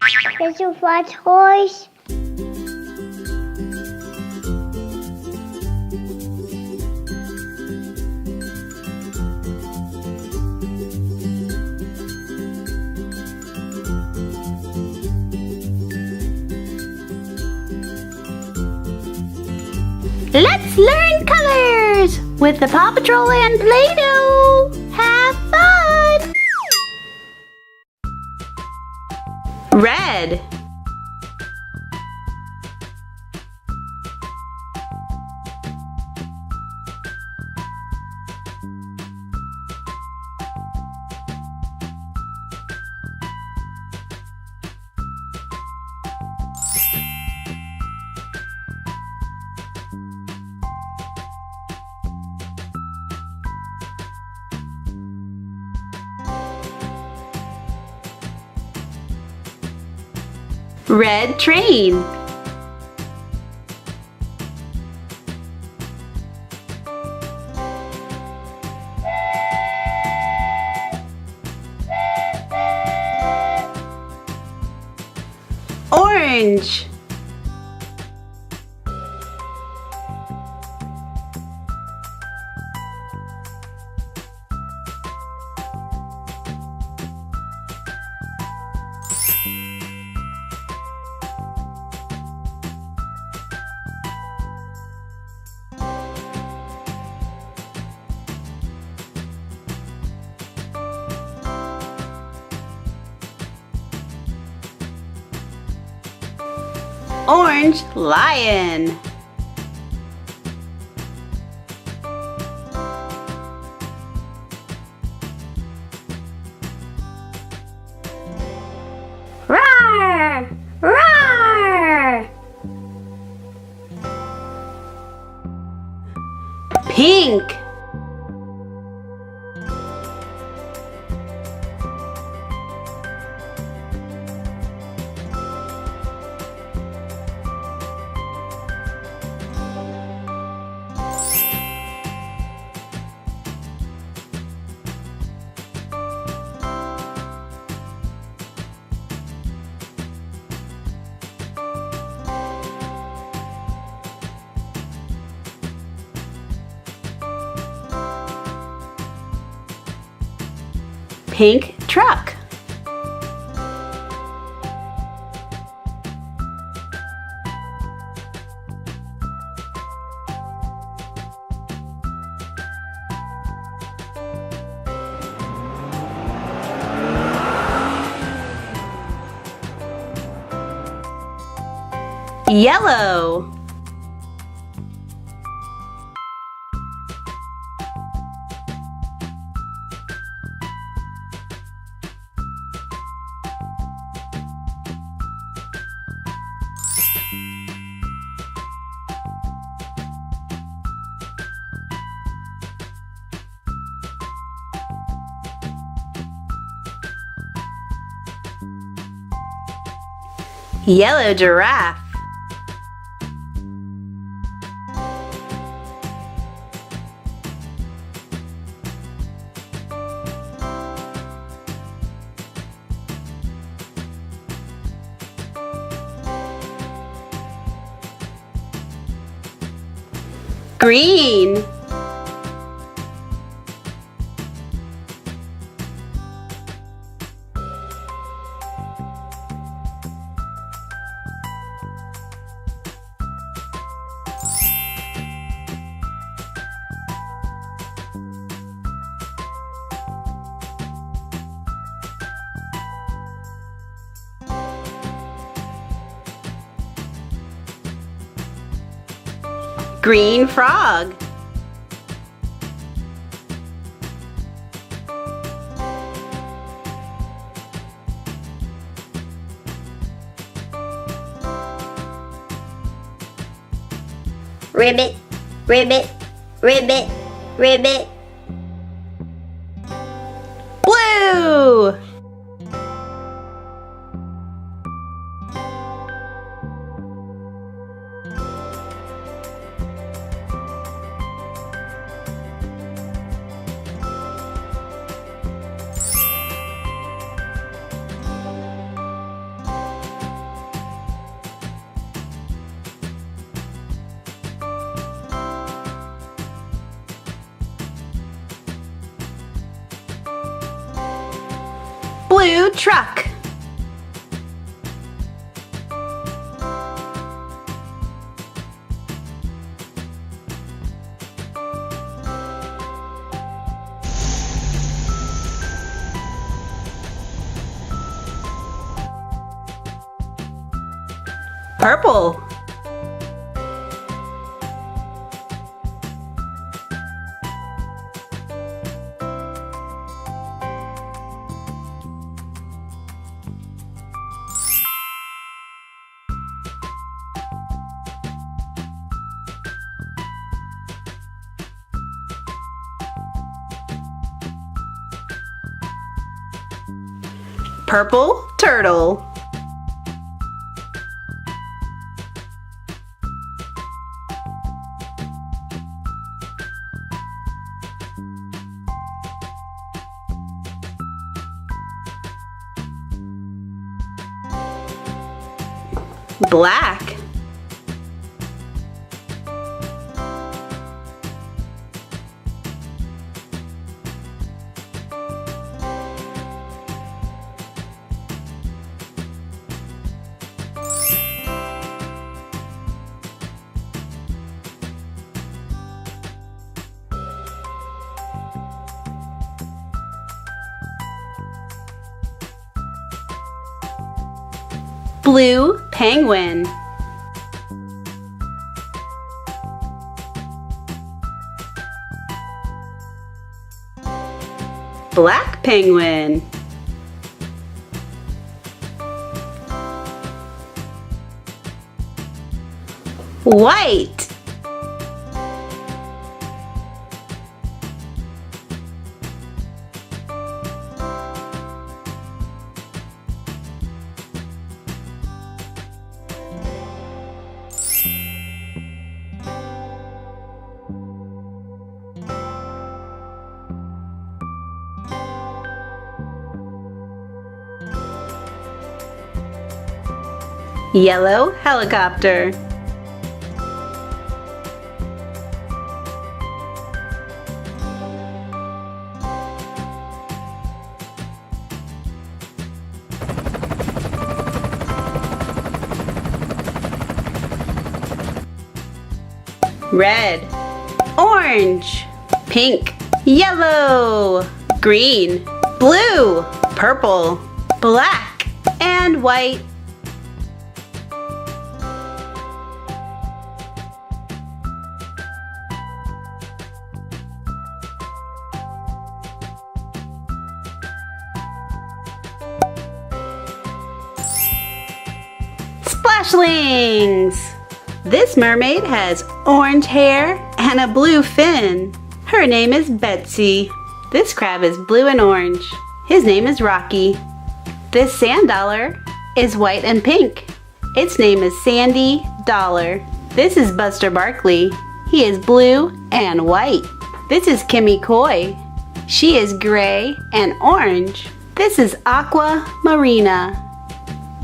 Did you find toys? Let's learn colors with the Paw Patrol and Play-Doh. Have fun! Red, red train, orange, orange lion, Roar! Roar! pink, pink truck, yellow, yellow giraffe, green, green frog, Ribbit, ribbit, ribbit, ribbit. blue, truck. Purple. Purple turtle. Black. Blue penguin. Black penguin. White. Yellow helicopter. Red, orange, pink, yellow, green, blue, purple, black, and white. Splashlings! This mermaid has orange hair and a blue fin. Her name is Betsy. This crab is blue and orange. His name is Rocky. This sand dollar is white and pink. Its name is Sandy Dollar. This is Buster Barkley. He is blue and white. This is Kimmy Coy. She is gray and orange. This is Aqua Marina.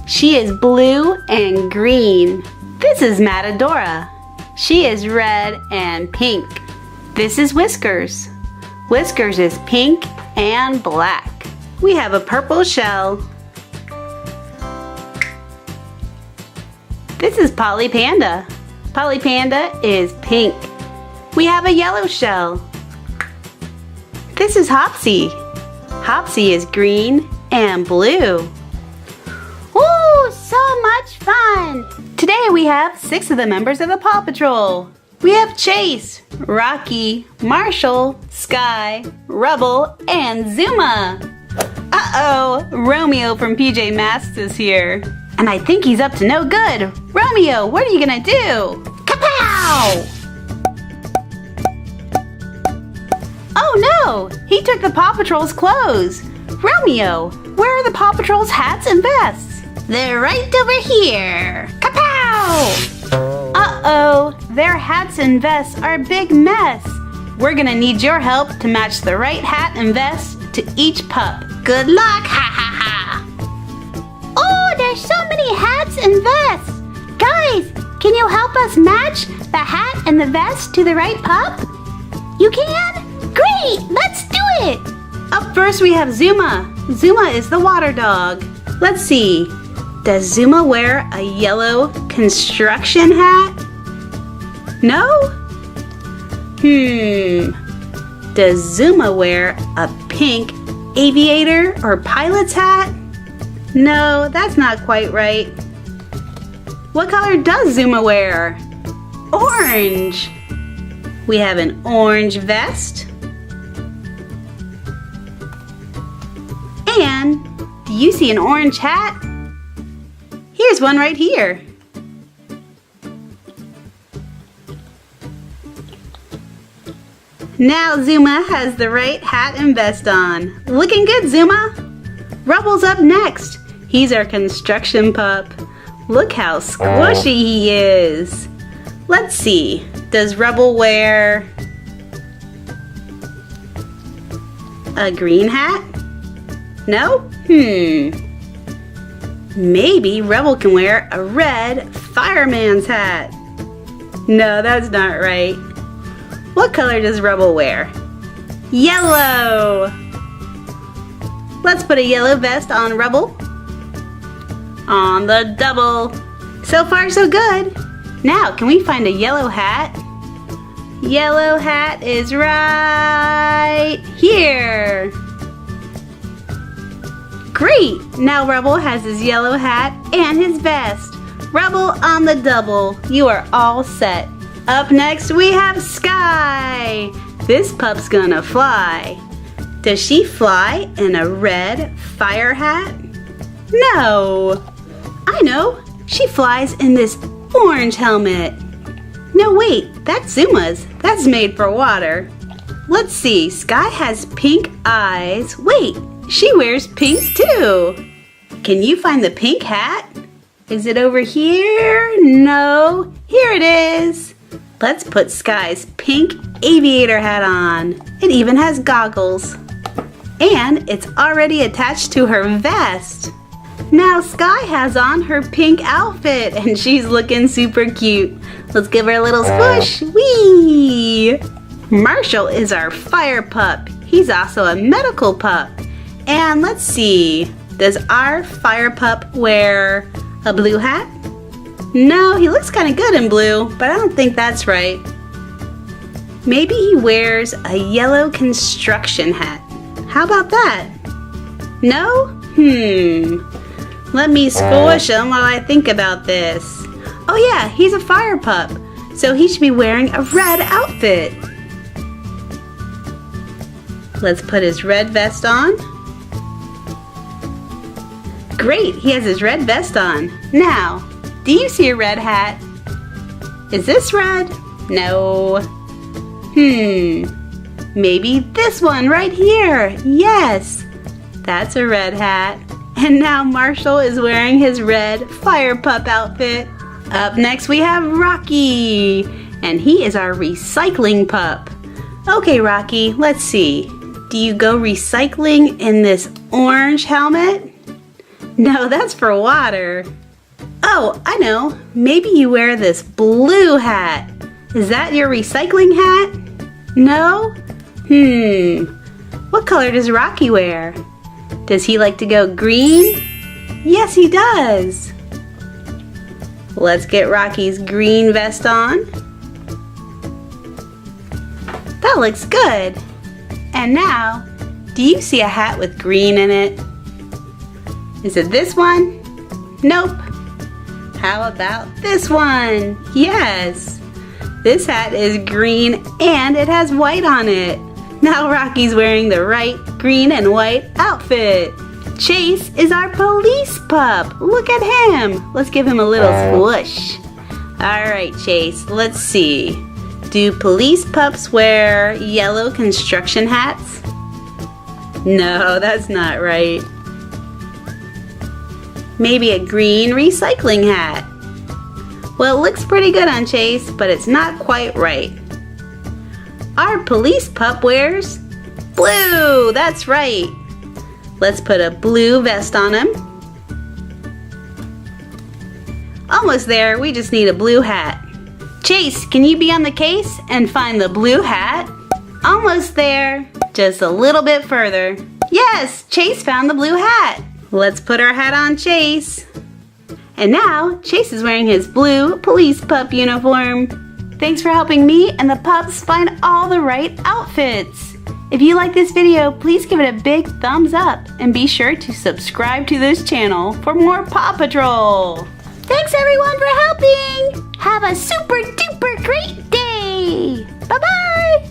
She is blue and green. This is Matadora. She is red and pink. This is Whiskers. Whiskers is pink and black. We have a purple shell. This is Polly Panda. Polly Panda is pink. We have a yellow shell. This is Hopsy. Hopsy is green and blue. Ooh, so much fun! Today we have 6 of the members of the Paw Patrol. We have Chase, Rocky, Marshall, Sky, Rubble, and Zuma. Uh-oh, Romeo from PJ Masks is here. And I think he's up to no good. Romeo, what are you gonna do? Kapow! Oh no, he took the Paw Patrol's clothes. Romeo, where are the Paw Patrol's hats and vests? They're right over here. Kapow! Uh-oh, their hats and vests are a big mess. We're gonna need your help to match the right hat and vest to each pup. Good luck, ha ha ha! Oh, there's so many hats and vests. Guys, can you help us match the hat and the vest to the right pup? You can? Great, let's do it! Up first we have Zuma. Zuma is the water dog. Let's see. Does Zuma wear a yellow construction hat? No? Does Zuma wear a pink aviator or pilot's hat? No, that's not quite right. What color does Zuma wear? Orange. We have an orange vest. And do you see an orange hat? Here's one right here. Now Zuma has the right hat and vest on. Looking good, Zuma. Rubble's up next. He's our construction pup. Look how squishy he is. Let's see. Does Rubble wear a green hat? No? Maybe Rubble can wear a red fireman's hat. No, that's not right. What color does Rubble wear? Yellow! Let's put a yellow vest on Rubble. On the double. So far, so good. Now, can we find a yellow hat? Yellow hat is right here. Great! Now Rubble has his yellow hat and his vest. Rubble on the double. You are all set. Up next, we have Sky. This pup's gonna fly. Does she fly in a red fire hat? No. I know. She flies in this orange helmet. No, wait. That's Zuma's. That's made for water. Let's see. Sky has pink eyes. Wait. She wears pink too. Can you find the pink hat? Is it over here? No. Here it is. Let's put Sky's pink aviator hat on. It even has goggles. And it's already attached to her vest. Now Sky has on her pink outfit and she's looking super cute. Let's give her a little squish. Whee! Marshall is our fire pup. He's also a medical pup. And let's see, does our fire pup wear a blue hat? No, he looks kind of good in blue, but I don't think that's right. Maybe he wears a yellow construction hat. How about that? No? Let me squish him while I think about this. Oh yeah, he's a fire pup, so he should be wearing a red outfit. Let's put his red vest on. Great, he has his red vest on. Now, do you see a red hat? Is this red? No. Maybe this one right here. Yes, that's a red hat. And now Marshall is wearing his red fire pup outfit. Up next we have Rocky, and he is our recycling pup. Okay, Rocky, let's see. Do you go recycling in this orange helmet? No, that's for water. Oh, I know. Maybe you wear this blue hat. Is that your recycling hat? No? What color does Rocky wear? Does he like to go green? Yes, he does. Let's get Rocky's green vest on. That looks good. And now, do you see a hat with green in it? Is it this one? Nope. How about this one? Yes. This hat is green and it has white on it. Now Rocky's wearing the right green and white outfit. Chase is our police pup. Look at him. Let's give him a little squish. All right, Chase, let's see. Do police pups wear yellow construction hats? No, that's not right. Maybe a green recycling hat. Well, it looks pretty good on Chase, but it's not quite right. Our police pup wears blue. That's right. Let's put a blue vest on him. Almost there. We just need a blue hat. Chase, can you be on the case and find the blue hat? Almost there. Just a little bit further. Yes, Chase found the blue hat. Let's put our hat on Chase. And now, Chase is wearing his blue police pup uniform. Thanks for helping me and the pups find all the right outfits. If you like this video, please give it a big thumbs up and be sure to subscribe to this channel for more Paw Patrol. Thanks everyone for helping. Have a super duper great day. Bye-bye.